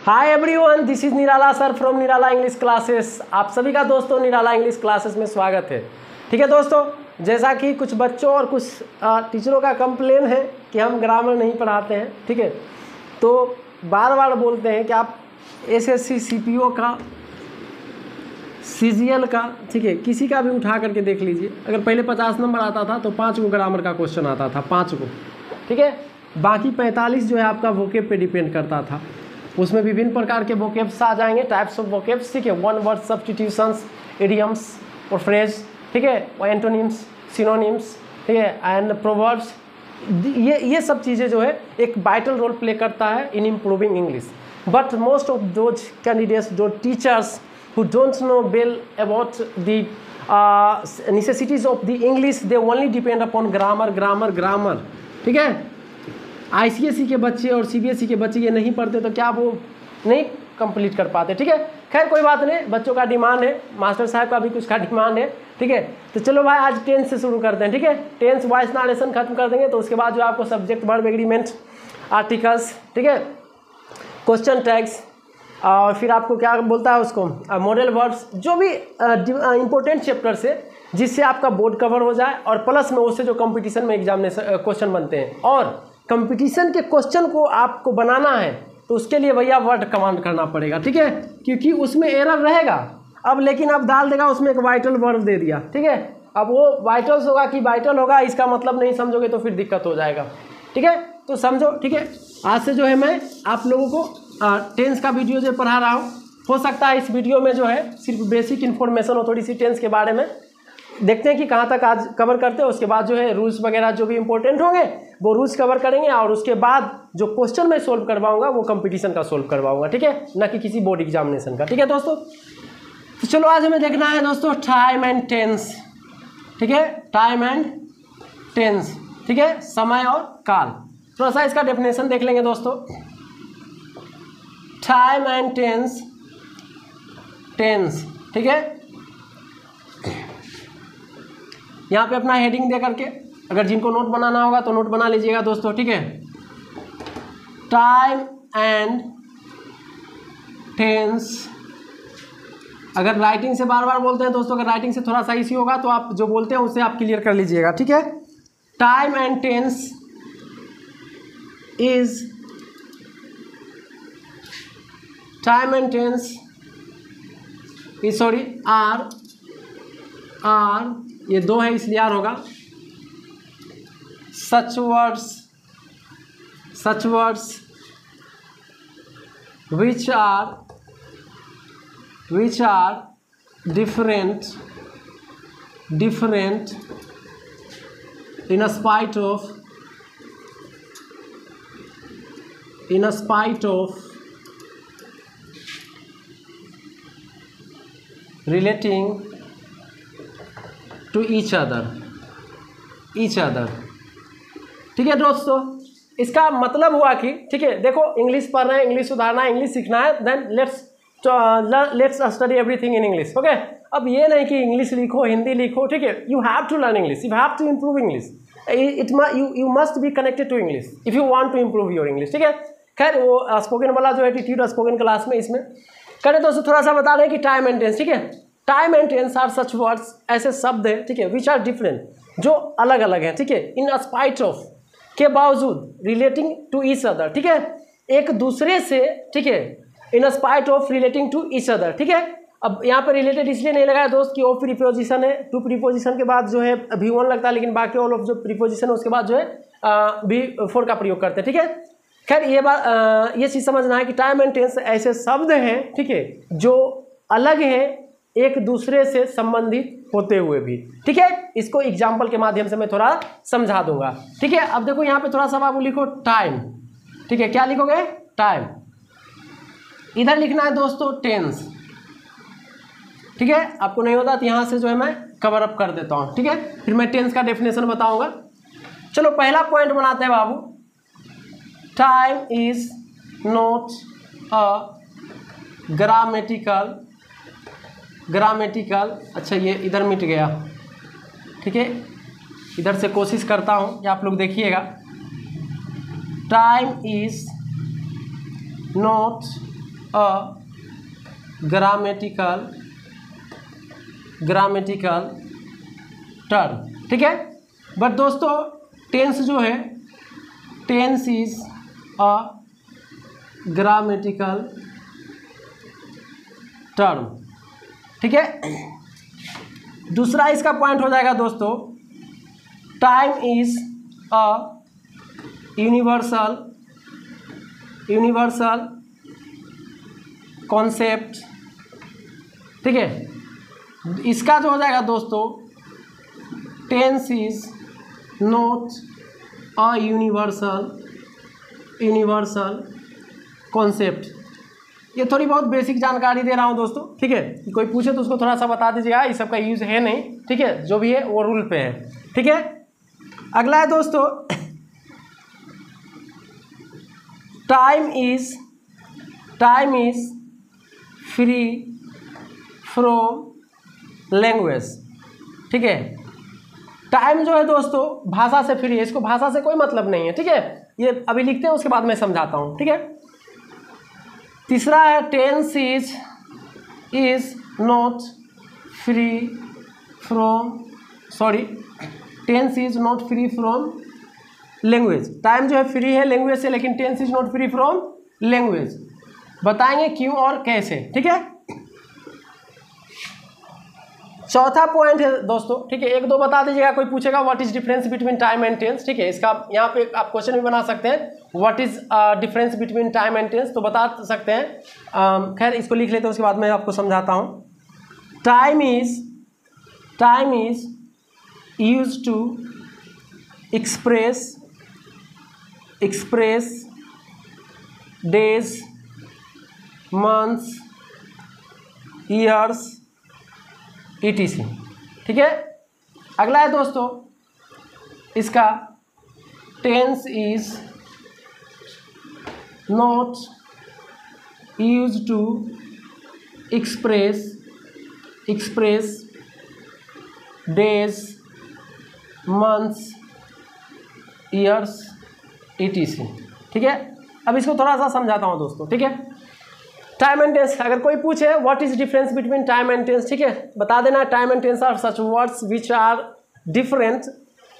Hi everyone, this is Nirala sir from Nirala English classes. आप सभी का दोस्तों निराला इंग्लिश क्लासेस में स्वागत है। ठीक है दोस्तों, जैसा कि कुछ बच्चों और कुछ टीचरों का कंप्लेन है कि हम ग्रामर नहीं पढ़ाते हैं, ठीक है, तो बार बार बोलते हैं कि आप एसएससी सीपीओ का, सीजीएल का, ठीक है, किसी का भी उठा करके देख लीजिए। अगर पहले 50 नंबर आता था तो 5 गो ग्रामर का क्वेश्चन आता था, 5 गो, ठीक है। बाकी 45 जो है आपका वोकेब पे डिपेंड करता था। उसमें विभिन्न प्रकार के वोकेब्स आ जाएंगे, टाइप्स ऑफ वोकेब्स, ठीक है, वन वर्ड सब्स्टिट्यूशंस, इडियम्स और फ्रेज, ठीक है, और एंटोनिम्स, सिनोनिम्स, ठीक है, एंड प्रोवर्ब्स। ये सब चीज़ें जो है एक वाइटल रोल प्ले करता है in improving English. But most of those candidates, जो teachers who don't know well about the necessities of the English, they only depend upon grammar, ठीक है। आईसीएसई के बच्चे और सीबीएसई के बच्चे ये नहीं पढ़ते तो क्या वो नहीं कंप्लीट कर पाते, ठीक है। खैर कोई बात नहीं, बच्चों का डिमांड है, मास्टर साहब का भी कुछ का डिमांड है, ठीक है। तो चलो भाई आज टेंस से शुरू करते हैं, ठीक है। टेंस वॉइस नारेशन खत्म कर देंगे तो उसके बाद जो आपको सब्जेक्ट वर्ब एग्रीमेंट, आर्टिकल्स, ठीक है, क्वेश्चन टैग्स, और फिर आपको क्या बोलता है उसको मॉडल वर्ब्स, जो भी इंपॉर्टेंट चैप्टर से जिससे आपका बोर्ड कवर हो जाए, और प्लस में उससे जो कंपटीशन में एग्जामिनेशन क्वेश्चन बनते हैं, और कंपटीशन के क्वेश्चन को आपको बनाना है तो उसके लिए भैया वर्ड कमांड करना पड़ेगा, ठीक है, क्योंकि उसमें एरर रहेगा। अब लेकिन अब डाल देगा उसमें एक वाइटल वर्ब दे दिया, ठीक है। अब वो वाइटल्स होगा कि वाइटल होगा, इसका मतलब नहीं समझोगे तो फिर दिक्कत हो जाएगा, ठीक है। तो समझो, ठीक है। आज से जो है मैं आप लोगों को टेंस का वीडियो जो पढ़ा रहा हूँ, हो सकता है इस वीडियो में जो है सिर्फ बेसिक इन्फॉर्मेशन हो थोड़ी सी टेंस के बारे में। देखते हैं कि कहाँ तक आज कवर करते हैं। उसके बाद जो है रूल्स वगैरह जो भी इंपॉर्टेंट होंगे वो रूल्स कवर करेंगे, और उसके बाद जो क्वेश्चन मैं सोल्व करवाऊंगा वो कंपटीशन का सोल्व करवाऊंगा, ठीक है, ना कि किसी बोर्ड एग्जामिनेशन का, ठीक है दोस्तों। तो चलो आज हमें देखना है दोस्तों टाइम एंड टेंस, ठीक है, टाइम एंड टेंस, ठीक है, समय और काल। थोड़ा सा इसका डेफिनेशन देख लेंगे दोस्तों। टाइम एंड टेंस, ठीक है, यहाँ पे अपना हेडिंग दे करके, अगर जिनको नोट बनाना होगा तो नोट बना लीजिएगा दोस्तों, ठीक है। टाइम एंड टेंस, अगर राइटिंग से बार बार बोलते हैं दोस्तों, अगर राइटिंग से थोड़ा सा इश्यू होगा तो आप जो बोलते हैं उसे आप क्लियर कर लीजिएगा, ठीक है। Time and tense is, time and tense is, sorry, are ये दो है इसलिए आर होगा। Such words which are different in spite of relating to each other, ठीक है दोस्तों। इसका मतलब हुआ कि, ठीक है, देखो इंग्लिश पढ़ रहे हैं, इंग्लिश सुधारना है, इंग्लिश सीखना है, then let's study everything in English, okay. अब ये नहीं कि इंग्लिश लिखो, हिंदी लिखो, ठीक है, you have to learn English, you have to improve English, you must be connected to English if you want to improve your English, ठीक है। खैर वो स्पोकन वाला जो एटीट्यूड स्पोकन क्लास में इसमें करें दोस्तों, थोड़ा सा बता रहे हैं कि टाइम एंड टेंस, ठीक है। Time and tense are such words, ऐसे शब्द हैं, ठीक है, विच आर डिफरेंट, जो अलग अलग हैं, ठीक है, इन स्पाइट ऑफ, के बावजूद, रिलेटिंग टू ईच अदर, ठीक है, एक दूसरे से, ठीक है, in spite of relating to each other, ठीक है। अब यहाँ पर रिलेटेड इसलिए नहीं लगाया दोस्त कि ओ प्रीपोजिशन है, टू प्रीपोजिशन के बाद जो है भी वन लगता है, लेकिन बाकी ऑल ऑफ जो प्रीपोजिशन है उसके बाद जो है भी फोर का प्रयोग करते हैं, ठीक है। खैर ये बात, ये चीज़ समझना है कि टाइम एंड टेंस ऐसे शब्द हैं, ठीक है, जो अलग हैं एक दूसरे से संबंधित होते हुए भी, ठीक है। इसको एग्जाम्पल के माध्यम से मैं थोड़ा समझा दूंगा, ठीक है। अब देखो यहाँ पे थोड़ा सा बाबू लिखो टाइम, ठीक है, क्या लिखोगे, टाइम। इधर लिखना है दोस्तों टेंस, ठीक है। आपको नहीं होता तो यहाँ से जो है मैं कवर अप कर देता हूँ, ठीक है, फिर मैं टेंस का डेफिनेशन बताऊंगा। चलो पहला पॉइंट बनाते हैं बाबू। Time is not a grammatical, अच्छा ये इधर मिट गया, ठीक है, इधर से कोशिश करता हूँ कि आप लोग देखिएगा। Time is not a grammatical term, ठीक है। बट दोस्तों टेंस जो है, tense is a grammatical term, ठीक है। दूसरा इसका पॉइंट हो जाएगा दोस्तों, time is a universal concept, ठीक है। इसका जो हो जाएगा दोस्तों, tense is not a universal concept. ये थोड़ी बहुत बेसिक जानकारी दे रहा हूँ दोस्तों, ठीक है। कोई पूछे तो उसको थोड़ा सा बता दीजिएगा, इस सब का यूज़ है नहीं, ठीक है। जो भी है वो रूल पे है, ठीक है। अगला है दोस्तों, time is free from language, ठीक है। टाइम जो है दोस्तों भाषा से फ्री है, इसको भाषा से कोई मतलब नहीं है, ठीक है। ये अभी लिखते हैं, उसके बाद मैं समझाता हूँ, ठीक है। तीसरा है, tense is not free from language. Time जो है फ्री है लैंग्वेज से, लेकिन tense is not free from language. बताएंगे क्यों और कैसे, ठीक है। चौथा पॉइंट है दोस्तों, ठीक है। एक दो बता दीजिएगा, कोई पूछेगा what is difference between time and tense, ठीक है। इसका यहाँ पे आप क्वेश्चन भी बना सकते हैं, what is difference between time and tense, तो बता सकते हैं। खैर इसको लिख लेते हैं, उसके बाद मैं आपको समझाता हूँ। Time is used to express days, months, years, ETC, ठीक है। अगला है दोस्तों इसका, tense is not used to express days, months, years, ETC, ठीक है। अब इसको थोड़ा सा समझाता हूँ दोस्तों, ठीक है। टाइम एंड टेंस, अगर कोई पूछे what is difference between time and tense, ठीक है, बता देना time and tense are such words which are different.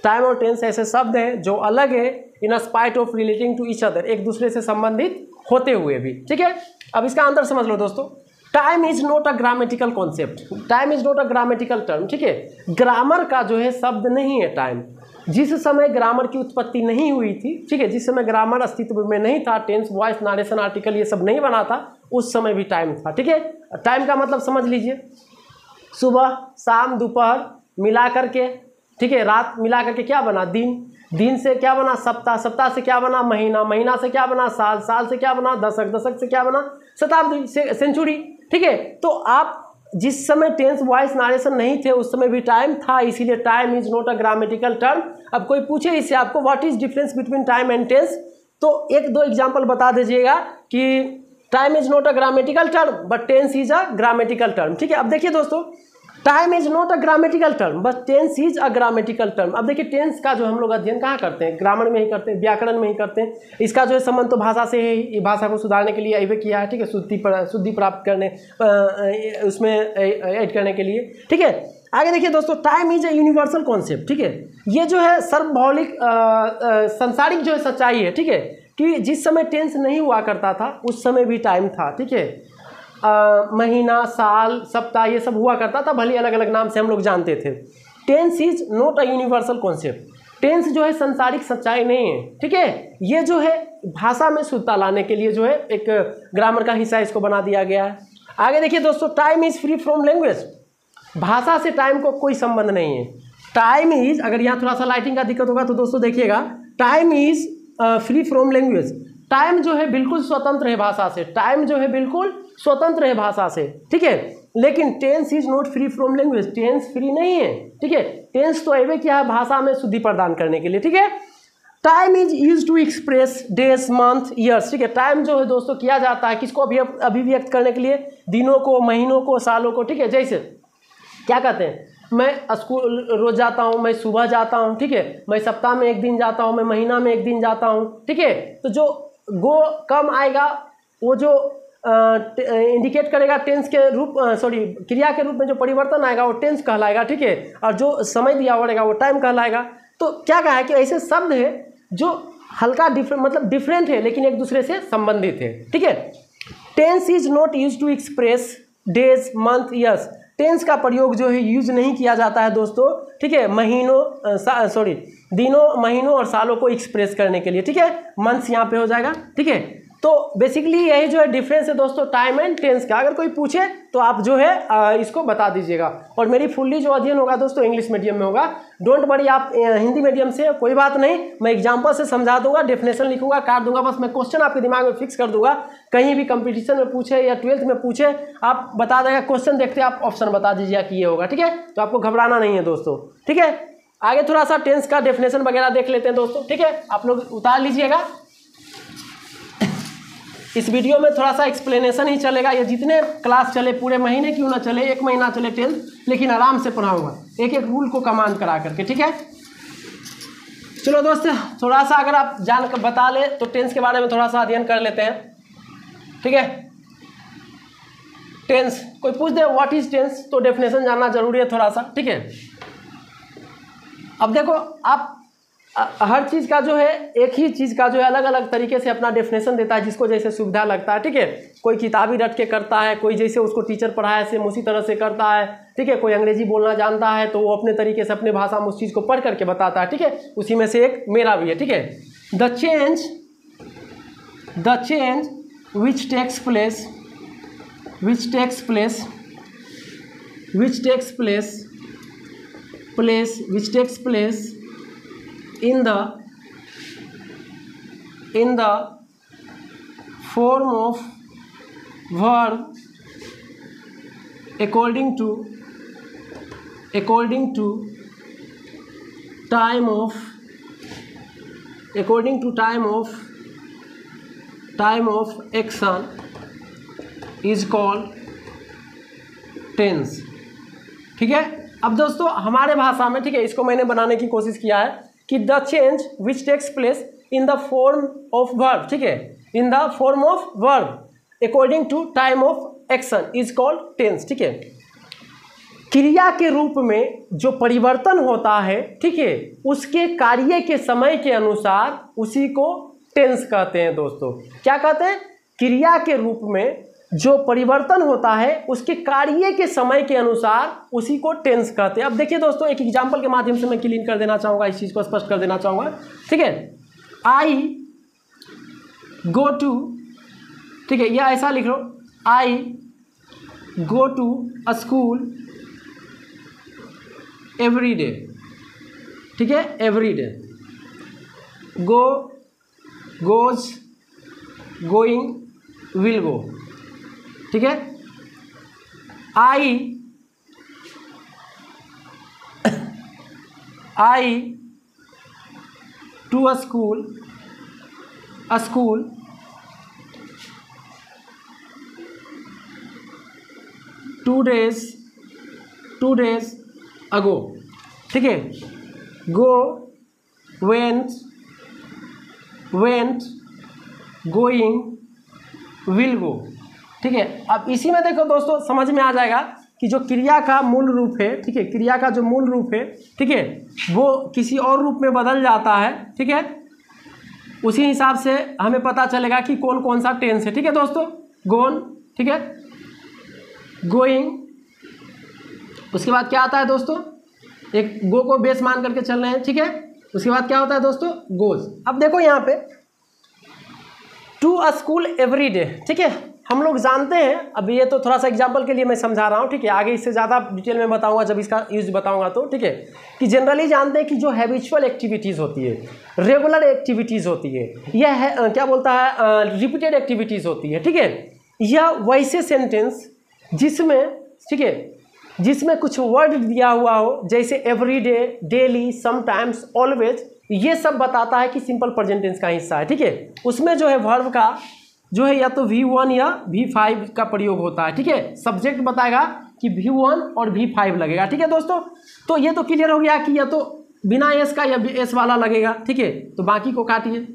Time और टेंस ऐसे शब्द हैं जो अलग है, in spite of relating to each other, एक दूसरे से संबंधित होते हुए भी, ठीक है। अब इसका आंसर समझ लो दोस्तों, time is not a grammatical concept, time is not a grammatical term, ठीक है। ग्रामर का जो है शब्द नहीं है टाइम। जिस समय ग्रामर की उत्पत्ति नहीं हुई थी, ठीक है, जिस समय ग्रामर अस्तित्व में नहीं था, टेंस, वॉइस, नारेशन, आर्टिकल ये सब नहीं बना था, उस समय भी टाइम था, ठीक है। टाइम का मतलब समझ लीजिए, सुबह, शाम, दोपहर मिला करके, ठीक है, रात मिला करके क्या बना, दिन से क्या बना, सप्ताह से क्या बना, महीना से क्या बना, साल से क्या बना, दशक से क्या बना, शताब्दी, सेंचुरी, ठीक है। तो आप जिस समय टेंस, वॉइस, नारेशन नहीं थे, उस समय भी टाइम था, इसीलिए time is not a grammatical term. अब कोई पूछे इससे आपको what is difference between time and tense, तो एक दो एग्जांपल बता दीजिएगा कि time is not a grammatical term but tense is a grammatical term, ठीक है। अब देखिए दोस्तों, time is not a grammatical term but tense is a grammatical term. अब देखिए टेंस का जो हम लोग अध्ययन कहाँ करते हैं, ग्रामर में ही करते हैं, व्याकरण में ही करते हैं। इसका जो है संबंध तो भाषा से है, भाषा को सुधारने के लिए अभी किया है, ठीक है, शुद्धि प्राप्त करने, उसमें ऐड करने के लिए, ठीक है। आगे देखिए दोस्तों, time is a universal concept, ठीक है। ये जो है सार्वभौमिक संसारिक जो है सच्चाई है, ठीक है, कि जिस समय टेंस नहीं हुआ करता था उस समय भी टाइम था, ठीक है। महीना, साल, सप्ताह ये सब हुआ करता था, भले अलग अलग नाम से हम लोग जानते थे। Tense is not a universal concept. Tense जो है संसारिक सच्चाई नहीं है, ठीक है। ये जो है भाषा में शुद्धता लाने के लिए जो है एक ग्रामर का हिस्सा इसको बना दिया गया है। आगे देखिए दोस्तों, time is free from language. भाषा से टाइम को कोई संबंध नहीं है। टाइम इज, अगर यहाँ थोड़ा सा लाइटिंग का दिक्कत होगा तो दोस्तों देखिएगा, time is free from language. Time जो है बिल्कुल स्वतंत्र है भाषा से, टाइम जो है बिल्कुल स्वतंत्र है भाषा से, ठीक है। लेकिन tense is not free from language, tense free नहीं है, ठीक है। टेंस तो अवे क्या है, भाषा में शुद्धि प्रदान करने के लिए, ठीक है। Time is use to express days, month, years, ठीक है। टाइम जो है दोस्तों किया जाता है किसको अभिव्यक्त करने के लिए, दिनों को, महीनों को, सालों को, ठीक है। जैसे क्या कहते हैं, मैं स्कूल रोज जाता हूँ, मैं सुबह जाता हूँ, ठीक है, मैं सप्ताह में एक दिन जाता हूँ, मैं महीना में एक दिन जाता हूँ, ठीक है। तो जो गो कम आएगा, वो जो इंडिकेट करेगा टेंस के रूप क्रिया के रूप में जो परिवर्तन आएगा वो टेंस कहलाएगा, ठीक है। और जो समय दिया रहेगा वो टाइम कहलाएगा। तो क्या कहा है कि ऐसे शब्द है जो हल्का डिफरेंट है लेकिन एक दूसरे से संबंधित है, ठीक है। Tense is not use to express days, month, years. Tense का प्रयोग जो है यूज नहीं किया जाता है दोस्तों, ठीक है, दिनों, महीनों और सालों को एक्सप्रेस करने के लिए, ठीक है। मंथ्स यहाँ पे हो जाएगा, ठीक है। तो बेसिकली यही जो है डिफरेंस है दोस्तों टाइम एंड टेंस का। अगर कोई पूछे तो आप जो है इसको बता दीजिएगा। और मेरी फुल्ली जो अध्ययन होगा दोस्तों इंग्लिश मीडियम में होगा, डोंट वरी। आप हिंदी मीडियम से कोई बात नहीं, मैं एग्जाम्पल से समझा दूंगा, डेफिनेशन लिखूंगा, काट दूंगा, बस मैं क्वेश्चन आपके दिमाग में फिक्स कर दूंगा। कहीं भी कंपटीशन में पूछे या 12th में पूछे, आप बता देगा, क्वेश्चन देखते आप ऑप्शन बता दीजिएगा कि ये होगा, ठीक है। तो आपको घबराना नहीं है दोस्तों, ठीक है। आगे थोड़ा सा टेंस का डेफिनेशन वगैरह देख लेते हैं दोस्तों, ठीक है। आप लोग उतार लीजिएगा। इस वीडियो में थोड़ा सा एक्सप्लेनेशन ही चलेगा। ये जितने क्लास चले, पूरे महीने क्यों ना चले, 1 महीना चले टेंस, लेकिन आराम से पढ़ाऊंगा, एक एक रूल को कमांड करा करके, ठीक है। चलो दोस्त, थोड़ा सा अगर आप जान कर बता ले तो टेंस के बारे में थोड़ा सा अध्ययन कर लेते हैं, ठीक है। टेंस कोई पूछ दे व्हाट इज टेंस, तो डेफिनेशन जानना जरूरी है थोड़ा सा, ठीक है। अब देखो, आप हर चीज़ का जो है, एक ही चीज़ का जो है अलग अलग तरीके से अपना डेफिनेशन देता है, जिसको जैसे सुविधा लगता है, ठीक है। कोई किताबी रट के करता है, कोई जैसे उसको टीचर पढ़ाया सेम उसी तरह से करता है, ठीक है। कोई अंग्रेजी बोलना जानता है तो वो अपने तरीके से अपने भाषा में उस चीज़ को पढ़ करके बताता है, ठीक है। उसी में से एक मेरा भी है, ठीक है। The change which takes place in the form of verb according to time of action is called tense, ठीक है। अब दोस्तों हमारे भाषा में, ठीक है, इसको मैंने बनाने की कोशिश किया है कि the change which takes place in the form of verb, ठीक है, in the form of verb according to time of action is called tense, ठीक है। क्रिया के रूप में जो परिवर्तन होता है, ठीक है, उसके कार्य के समय के अनुसार उसी को टेंस कहते हैं दोस्तों। क्या कहते हैं? क्रिया के रूप में जो परिवर्तन होता है उसके कार्य के समय के अनुसार उसी को टेंस कहते हैं। अब देखिए दोस्तों, एक एग्जांपल के माध्यम से मैं क्लीन कर देना चाहूँगा, इस चीज़ को स्पष्ट कर देना चाहूँगा, ठीक है। आई गो टू, ठीक है, या ऐसा लिख लो, I go to a school every day, ठीक है, every day. Go, goes, going, will go, ठीक है। I to a school 2 days अगो, ठीक है। Go, went, going, will go, ठीक है। अब इसी में देखो दोस्तों, समझ में आ जाएगा कि जो क्रिया का मूल रूप है, ठीक है, क्रिया का जो मूल रूप है, ठीक है, वो किसी और रूप में बदल जाता है, ठीक है। उसी हिसाब से हमें पता चलेगा कि कौन कौन सा टेंस है, ठीक है दोस्तों। गोन, ठीक है, गोइंग, उसके बाद क्या आता है दोस्तों, एक गो को बेस मान करके चल रहे हैं, ठीक है। उसके बाद क्या होता है दोस्तों, गोज। अब देखो यहाँ पे to a school every day, ठीक है, हम लोग जानते हैं, अब ये तो थोड़ा सा एग्जांपल के लिए मैं समझा रहा हूँ, ठीक है। आगे इससे ज़्यादा डिटेल में बताऊंगा जब इसका यूज बताऊंगा तो, ठीक है, कि जनरली जानते हैं कि जो हैबिचुअल एक्टिविटीज़ होती है, रेगुलर एक्टिविटीज़ होती है, यह है क्या बोलता है, रिपीटेड एक्टिविटीज़ होती है, ठीक है। यह वैसे सेंटेंस जिसमें, ठीक है, जिसमें कुछ वर्ड दिया हुआ हो, जैसे every day, daily, sometimes, always, ये सब बताता है कि सिंपल प्रेजेंट टेंस का हिस्सा है, ठीक है। उसमें जो है वर्ब का जो है या तो V1 या V5 का प्रयोग होता है, ठीक है। सब्जेक्ट बताएगा कि V1 और V5 लगेगा, ठीक है दोस्तों। तो ये तो क्लियर हो गया कि या तो बिना एस का या एस वाला लगेगा, ठीक है। तो बाकी को काटिए।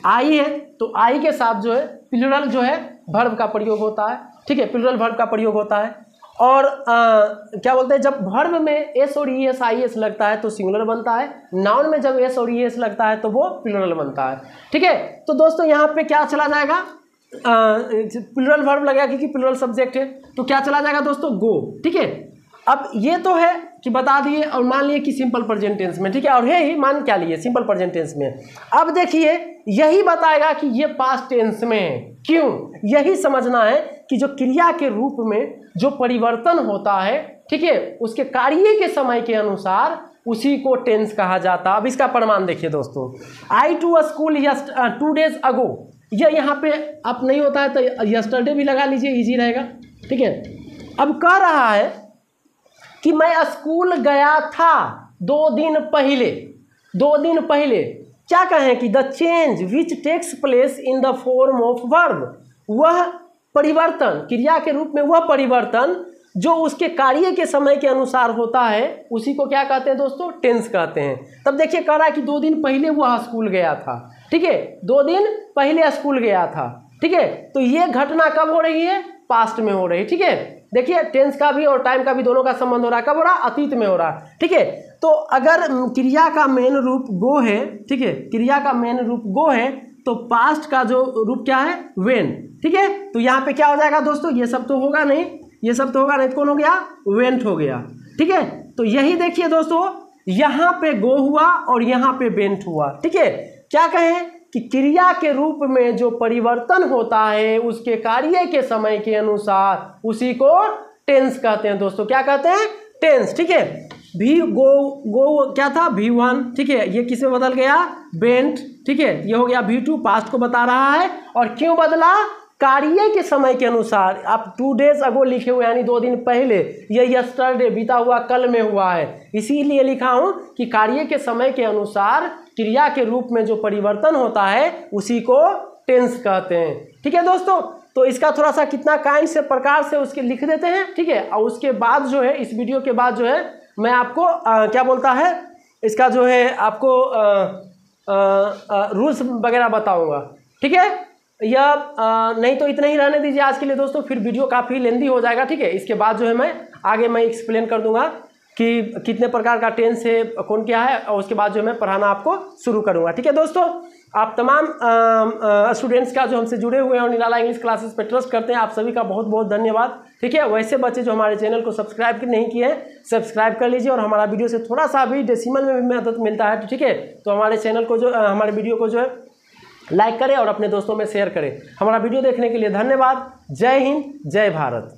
आई है तो आई के साथ जो है प्लूरल जो है वर्ब का प्रयोग होता है, ठीक है, प्लूरल वर्ब का प्रयोग होता है। और क्या बोलते हैं, जब वर्ब में एस और ई एस आई एस लगता है तो सिंगुलर बनता है, नाउन में जब एस और ई एस लगता है तो वो प्लूरल बनता है, ठीक है। तो दोस्तों यहाँ पे क्या चला जाएगा, प्लूरल वर्ब लगेगा क्योंकि प्लूरल सब्जेक्ट है, तो क्या चला जाएगा दोस्तों, गो, ठीक है। अब ये तो है कि बता दिए और मान लिए कि सिंपल प्रेजेंट टेंस में, ठीक है, और है ही मान क्या लिए सिंपल प्रेजेंट टेंस में। अब देखिए यही बताएगा कि ये पास्ट टेंस में है, क्यों, यही समझना है कि जो क्रिया के रूप में जो परिवर्तन होता है, ठीक है, उसके कार्य के समय के अनुसार उसी को टेंस कहा जाता है। अब इसका प्रमाण देखिए दोस्तों, I to a school 2 days ago, ये यहाँ पे अब नहीं होता है तो यस्टरडे भी लगा लीजिए, इजी रहेगा, ठीक है। अब कह रहा है कि मैं स्कूल गया था 2 दिन पहले, 2 दिन पहले, क्या कहें कि the change which takes place in the form of verb, वह परिवर्तन, क्रिया के रूप में वह परिवर्तन जो उसके कार्य के समय के अनुसार होता है उसी को क्या कहते हैं दोस्तों, टेंस कहते हैं। तब देखिए कह रहा है कि 2 दिन पहले वह स्कूल गया था, ठीक है, 2 दिन पहले स्कूल गया था, ठीक है। तो ये घटना कब हो रही है, पास्ट में हो रही है, ठीक है। देखिए टेंस का भी और टाइम का भी दोनों का संबंध हो रहा है, कब हो रहा है, अतीत में हो रहा है, ठीक है। तो अगर क्रिया का मेन रूप गो है, ठीक है, क्रिया का मेन रूप गो है तो पास्ट का जो रूप क्या है, वेन, ठीक है। तो यहाँ पे क्या हो जाएगा दोस्तों, ये सब तो होगा नहीं, ये सब तो होगा नहीं, कौन हो गया, वेंट हो गया, ठीक है। तो यही देखिए दोस्तों, यहाँ पे गो हुआ और यहाँ पे वेंट हुआ, ठीक है। क्या कहें कि क्रिया के रूप में जो परिवर्तन होता है उसके कार्य के समय के अनुसार उसी को टेंस कहते हैं दोस्तों, क्या कहते हैं, टेंस, ठीक है। भी गो क्या था, V1, ठीक है, ये किस में बदल गया, वेंट, ठीक है, ये हो गया V2, पास्ट को बता रहा है। और क्यों बदला, कार्य के समय के अनुसार। आप 2 days ago लिखे हुए यानी 2 दिन पहले, ये यस्टरडे बीता हुआ कल में हुआ है, इसीलिए लिखा हूं कि कार्य के समय के अनुसार क्रिया के रूप में जो परिवर्तन होता है उसी को टेंस कहते हैं, ठीक है दोस्तों। तो इसका थोड़ा सा कितना काइंड से प्रकार से उसके लिख देते हैं, ठीक है। और उसके बाद जो है, इस वीडियो के बाद जो है मैं आपको क्या बोलता है, इसका जो है आपको रूल्स वगैरह बताऊंगा, ठीक है। या नहीं तो इतना ही रहने दीजिए आज के लिए दोस्तों, फिर वीडियो काफ़ी लेंदी हो जाएगा, ठीक है। इसके बाद जो है मैं आगे एक्सप्लेन कर दूंगा कि कितने प्रकार का टेंस है, कौन क्या है, और उसके बाद जो मैं पढ़ाना आपको शुरू करूंगा, ठीक है दोस्तों। आप तमाम स्टूडेंट्स का जो हमसे जुड़े हुए हैं और निराला इंग्लिश क्लासेस पे ट्रस्ट करते हैं, आप सभी का बहुत बहुत धन्यवाद, ठीक है। वैसे बच्चे जो हमारे चैनल को सब्सक्राइब नहीं किए हैं, सब्सक्राइब कर लीजिए, और हमारा वीडियो से थोड़ा सा भी डेसिमल में भी मदद मिलता है, ठीक है। तो हमारे चैनल को जो हमारे वीडियो को जो है लाइक करें और अपने दोस्तों में शेयर करें। हमारा वीडियो देखने के लिए धन्यवाद। जय हिंद, जय भारत।